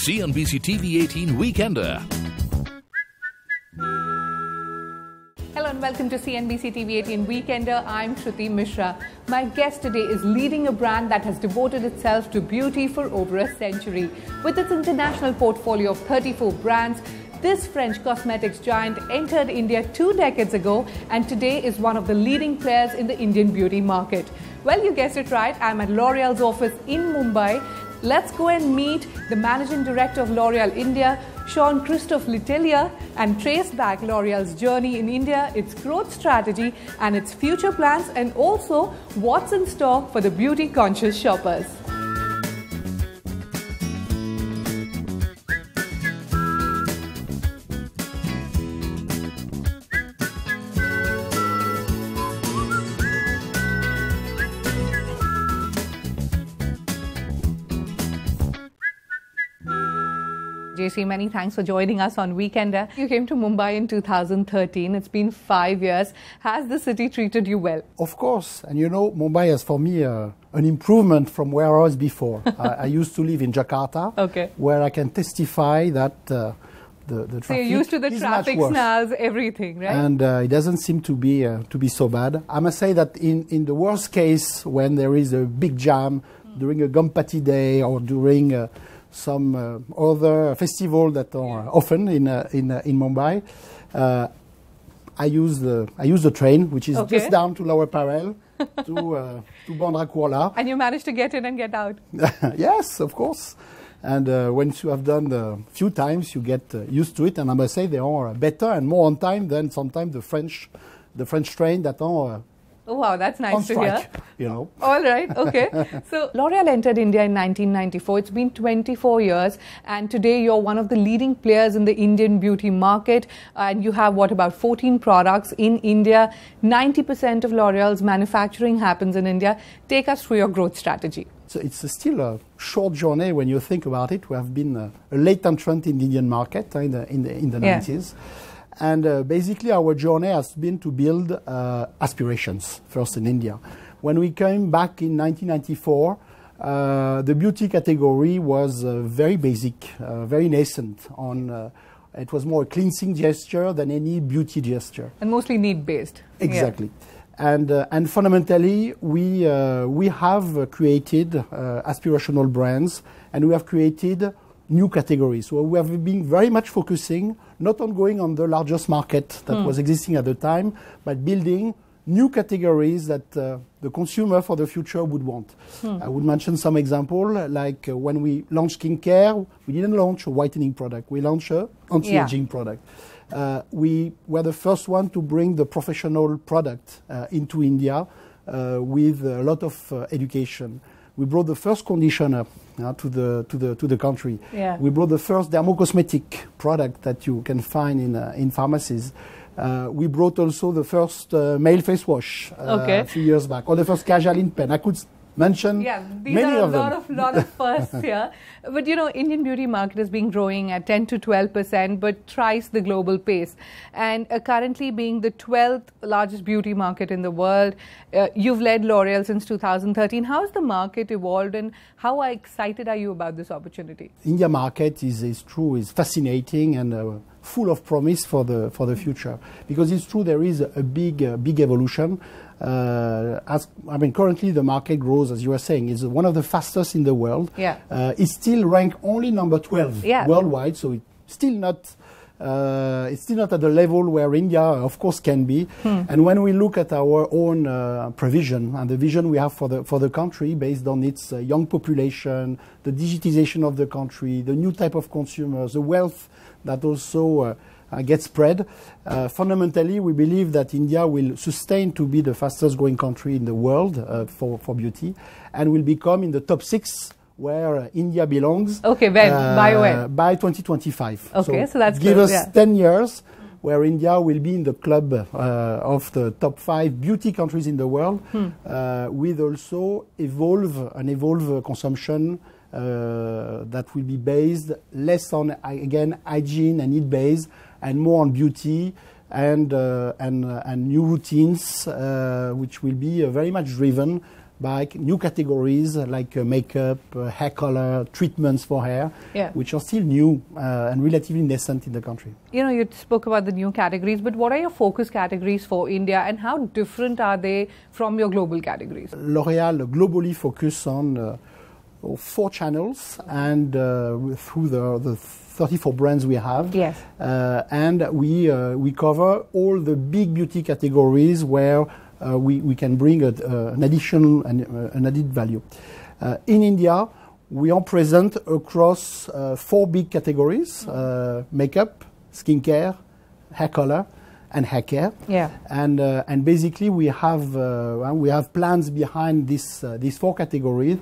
CNBC-TV18 Weekender. Hello and welcome to CNBC-TV18 Weekender. I'm Shruti Mishra. My guest today is leading a brand that has devoted itself to beauty for over a century. With its international portfolio of 34 brands, this French cosmetics giant entered India 2 decades ago and today is one of the leading players in the Indian beauty market. Well, you guessed it right. I'm at L'Oreal's office in Mumbai. Let's go and meet the Managing Director of L'Oreal India, Jean-Christophe Letellier, and trace back L'Oreal's journey in India, its growth strategy and its future plans, and also what's in store for the beauty-conscious shoppers. JC, many thanks for joining us on Weekender. You came to Mumbai in 2013. It's been 5 years. Has the city treated you well? Of course. And you know, Mumbai is for me an improvement from where I was before. I used to live in Jakarta, where I can testify that the traffic so you're used to the traffic snarls, everything, right? And it doesn't seem to be so bad. I must say that in the worst case, when there is a big jam during a Gampati day or during some other festival that are often in Mumbai, I use the train, which is just down to Lower Parel to Bandra Kuala. And you managed to get in and get out. Yes, of course. And once you have done a few times, you get used to it. And I must say they are better and more on time than sometimes the French train that are. Oh, wow, that's nice to hear. You know. All right, okay. So L'Oreal entered India in 1994. It's been 24 years, and today you're one of the leading players in the Indian beauty market. And you have, about 14 products in India. 90% of L'Oreal's manufacturing happens in India. Take us through your growth strategy. So it's still a short journey when you think about it. We have been a late entrant in the Indian market in the 90s. And basically our journey has been to build aspirations first in India. When we came back in 1994, the beauty category was very basic, very nascent. It was more a cleansing gesture than any beauty gesture. And mostly need-based. Exactly. Yeah. And fundamentally, we have created aspirational brands, and we have created new categories. So we have been very much focusing not on going on the largest market that was existing at the time, but building new categories that the consumer for the future would want. I would mention some example, like when we launched skincare, we didn't launch a whitening product. We launched an anti-aging product. We were the first one to bring the professional product into India with a lot of education. We brought the first conditioner to the country. Yeah. We brought the first dermocosmetic product that you can find in pharmacies. We brought also the first male face wash a few years back, or the first Kajalin pen. I could mention many of them. These are a lot of firsts here. But you know, Indian beauty market is being growing at 10 to 12%, but thrice the global pace. And currently being the 12th largest beauty market in the world, you've led L'Oreal since 2013. How has the market evolved and how excited are you about this opportunity? India market is fascinating and full of promise for the future. Because it's true, there is a big evolution. Currently the market grows, as you were saying, is one of the fastest in the world. Yeah. It's still ranked only number 12 worldwide, so it's still not at the level where India, of course, can be. And when we look at our own provision and the vision we have for the country, based on its young population, the digitization of the country, the new type of consumers, the wealth that also gets spread. Fundamentally, we believe that India will sustain to be the fastest growing country in the world for beauty, and will become in the top 6 where India belongs. Okay, by when? By 2025. Okay, so that's give us 10 years where India will be in the club of the top 5 beauty countries in the world, with also evolve consumption that will be based less on, again, hygiene and need-based, and more on beauty and new routines, which will be very much driven by new categories like makeup, hair color, treatments for hair, which are still new and relatively nascent in the country. You know, you spoke about the new categories, but what are your focus categories for India and how different are they from your global categories? L'Oréal globally focus on 4 channels and through the 34 brands we have. Yes. And we cover all the big beauty categories where we can bring an additional an added value. In India, we are present across 4 big categories: makeup, skincare, hair color, and hair care. Yeah. And basically we have plans behind these 4 categories,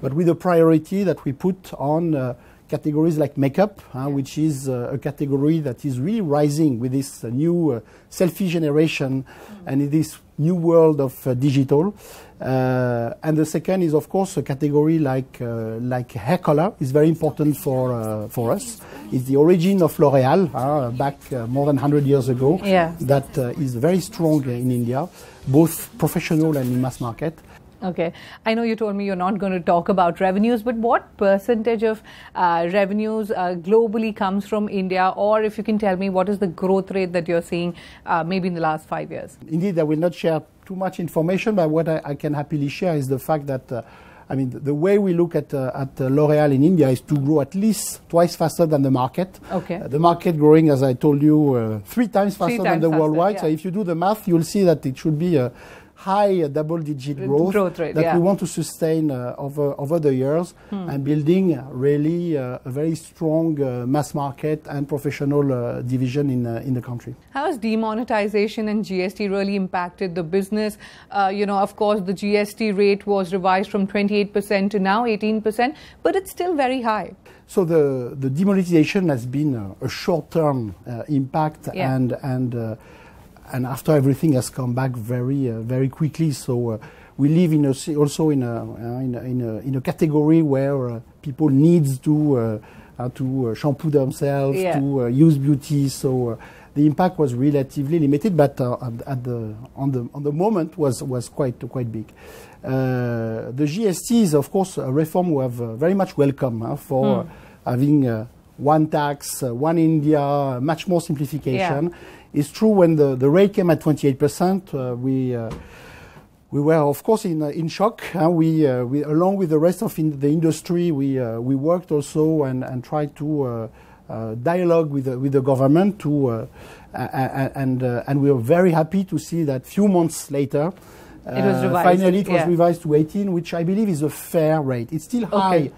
but with a priority that we put on categories like makeup, which is a category that is really rising with this new selfie generation and in this new world of digital. And the second is, of course, a category like hair color is very important for us. It's the origin of L'Oréal back more than 100 years ago. Yeah. That is very strong in India, both professional and in mass market. Okay. I know you told me you're not going to talk about revenues, but what percentage of revenues globally comes from India? Or if you can tell me what is the growth rate that you're seeing maybe in the last 5 years? Indeed, I will not share too much information, but what I can happily share is the fact that the way we look at L'Oréal in India is to grow at least twice faster than the market. Okay. The market growing, as I told you, 3 times faster than the worldwide. Yeah. So if you do the math, you'll see that it should be a high double-digit growth rate, that we want to sustain over the years and building really a very strong mass market and professional division in the country. How has demonetization and GST really impacted the business? Of course, the GST rate was revised from 28% to now 18%, but it's still very high. So the demonetization has been a short-term impact, and after everything has come back very quickly. So we live also in a category where people need to shampoo themselves, to use beauty. So the impact was relatively limited, but on the moment was quite big. The GST is, of course, a reform we have very much welcome for having one tax, one India, much more simplification. Yeah. It's true when the rate came at 28%, we were, of course, in shock. We along with the rest of the industry, we worked also and tried to dialogue with the government and we were very happy to see that few months later, it was revised. Finally it was revised to 18, which I believe is a fair rate. It's still high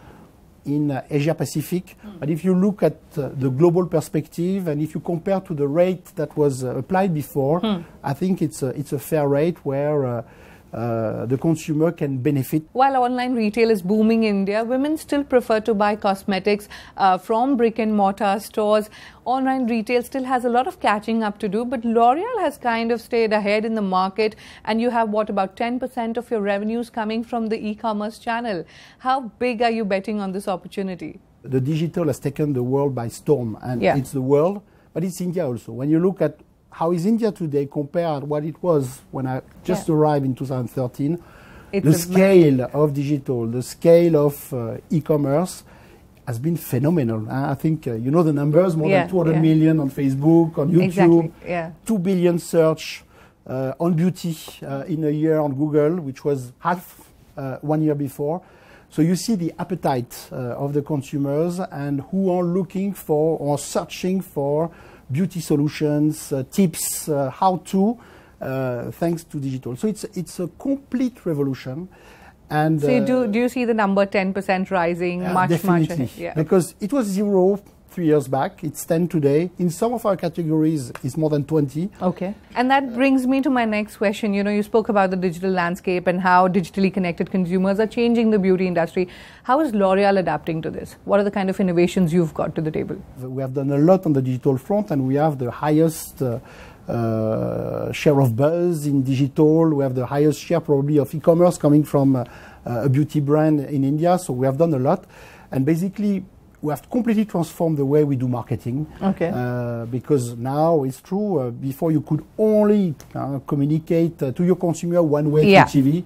in Asia Pacific, but if you look at the global perspective and if you compare to the rate that was applied before, I think it's a fair rate where the consumer can benefit. While online retail is booming in India, women still prefer to buy cosmetics from brick and mortar stores. Online retail still has a lot of catching up to do, but L'Oréal has kind of stayed ahead in the market, and you have about 10% of your revenues coming from the e-commerce channel. How big are you betting on this opportunity? The digital has taken the world by storm, and it's the world, but it's India also. When you look at how is India today compared to what it was when I just arrived in 2013, the scale of digital, the scale of e-commerce has been phenomenal. I think you know the numbers, more than 200 million on Facebook, on YouTube, 2 billion search on beauty in a year on Google, which was half 1 year before. So you see the appetite of the consumers and who are looking for or searching for beauty solutions, tips, how to, thanks to digital. So it's a complete revolution. And so do you see the number 10% rising much? Definitely, because it was 0 3 years back. It's 10 today. In some of our categories, it's more than 20. Okay. And that brings me to my next question. You spoke about the digital landscape and how digitally connected consumers are changing the beauty industry. How is L'Oréal adapting to this? What are the kind of innovations you've got to the table? We have done a lot on the digital front, and we have the highest share of buzz in digital. We have the highest share probably of e-commerce coming from a beauty brand in India. So we have done a lot. And basically, we have completely transformed the way we do marketing. Okay. Because now it's true, before you could only communicate to your consumer one way through TV.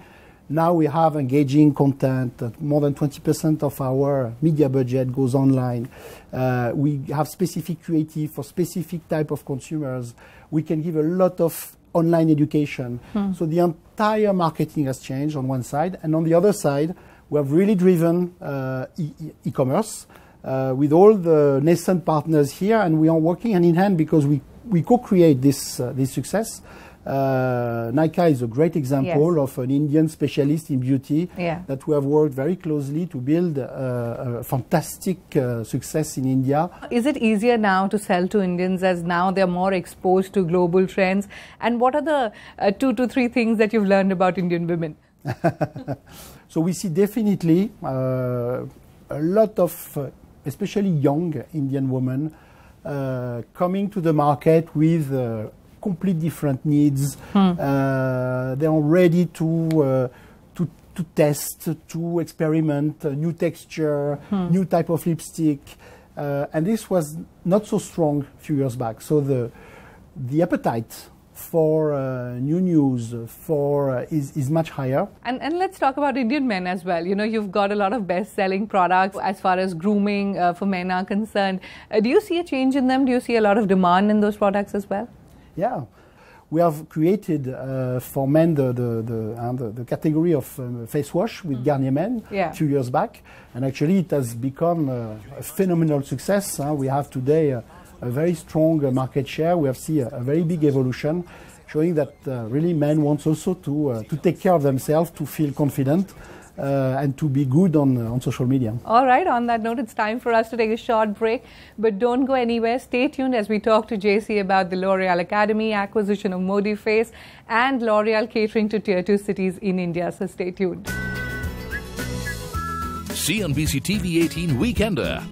Now we have engaging content. More than 20% of our media budget goes online. We have specific creative for specific type of consumers. We can give a lot of online education. So the entire marketing has changed on one side. And on the other side, we have really driven e-commerce with all the nascent partners here. And we are working hand in hand because we co-create this success. Nykaa is a great example of an Indian specialist in beauty that we have worked very closely to build a fantastic success in India. Is it easier now to sell to Indians as now they're more exposed to global trends? And what are the 2 to 3 things that you've learned about Indian women? So we see definitely a lot of, especially young Indian women, coming to the market with complete different needs. They are ready to test, to experiment, new texture, new type of lipstick, and this was not so strong a few years back. So the appetite for new news is much higher. And let's talk about Indian men as well. You know, you've got a lot of best-selling products as far as grooming for men are concerned. Do you see a change in them? Do you see a lot of demand in those products as well? Yeah, we have created for men the category of face wash with Garnier Men a few years back, and actually it has become a phenomenal success. We have today a very strong market share. We have seen a very big evolution, showing that really men want also to take care of themselves, to feel confident, and to be good on social media. All right, on that note, it's time for us to take a short break. But don't go anywhere. Stay tuned as we talk to JC about the L'Oreal Academy, acquisition of Modiface, and L'Oreal catering to Tier 2 cities in India. So stay tuned. CNBC-TV18 Weekender.